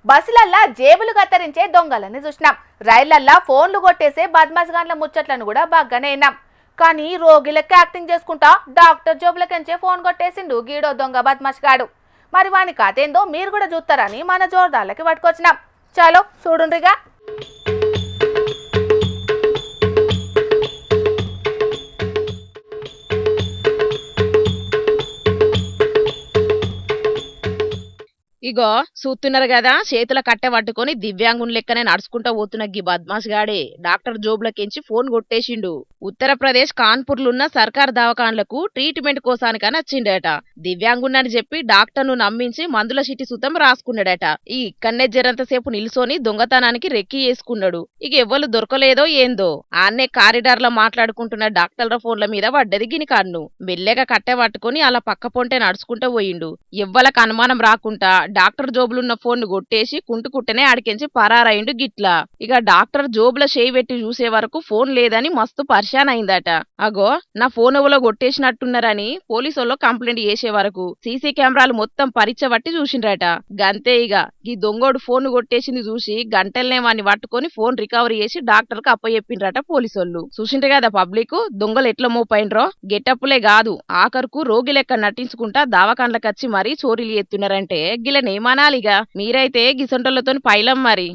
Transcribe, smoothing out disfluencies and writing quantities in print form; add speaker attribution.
Speaker 1: బస్సులల్లా జేబులు కత్తరించే దొంగలని చూసినాం. రైళ్లల్లా ఫోన్లు కొట్టేసే బద్మాస్గాన్ల ముచ్చట్లను కూడా బాగానే విన్నాం. కానీ రోగిలకి యాక్టింగ్ చేసుకుంటా డాక్టర్ జోబులకెంచే ఫోన్ కొట్టేసిండు గీడో దొంగ బద్మాష్గాడు. మరి వాని కథేందో మీరు కూడా చూస్తారని మన జోర్దార్లకి పట్టుకొచ్చినాం. చలో చూడుండ్రిగా.
Speaker 2: ఇగో చూస్తున్నారు కదా, చేతుల కట్టె పట్టుకొని దివ్యాంగుని లెక్కనే నడుచుకుంటా పోతున్న గీ బద్మాష్ గాడే డాక్టర్ జోబులకెంచి ఫోన్ కొట్టేసిండు. ఉత్తరప్రదేశ్ కాన్పూర్లున్న సర్కార్ దవాఖాన్లకు ట్రీట్మెంట్ కోసానికని వచ్చిండట. దివ్యాంగున్నని చెప్పి డాక్టర్ను నమ్మించి మందుల చీటి సుతం రాసుకున్నాడట. ఈ ఇక్కడనే జరంతసేపు నిల్సోని దొంగతనానికి రెక్కి చేసుకున్నాడు. ఇక ఎవ్వరు దొరకలేదో ఏందో ఆన్నే కారిడార్లో మాట్లాడుకుంటున్న డాక్టర్ల ఫోన్ల మీద పడ్డది గిని కన్ను. మెల్లగా కట్టె పట్టుకుని అలా పక్క పొంటే నడుచుకుంటూ పోయిండు. ఎవ్వలకు అనుమానం రాకుండా డాక్టర్ జోబులున్న ఫోన్ ను కొట్టేసి కుంటుకుట్టనే ఆడికెంచి పరారైండు గిట్లా. ఇక డాక్టర్ జోబుల చేయి పెట్టి చూసే వరకు ఫోన్ లేదని మస్తు పరిశాన్ అయిందట. అగో నా ఫోన్ ఎవలో కొట్టేసినట్టున్నారని పోలీసుల్లో కంప్లైంట్ చేసే వరకు సీసీ కెమెరాలు మొత్తం పరీక్షబట్టి చూసిండ్రట. గంతే ఇక ఈ దొంగోడు ఫోన్ కొట్టేసింది చూసి గంటలనే వాడిని పట్టుకొని ఫోన్ రికవరీ చేసి డాక్టర్ కు అప్పచెప్పిండ్రట పోలీసోళ్ళు. చూసిండ్రు కదా పబ్లిక్ దొంగలు ఎట్లా మోపైండ్రో. గెటప్పులే కాదు ఆఖరుకు రోగి లెక్క నటించుకుంటా దావకాన్లకచ్చి మరీ చోరీలు ఎత్తున్నారంటే గిలనేమనాలిగా. మీరైతే గిసొంటోళ్ళతోని పైలం మరి.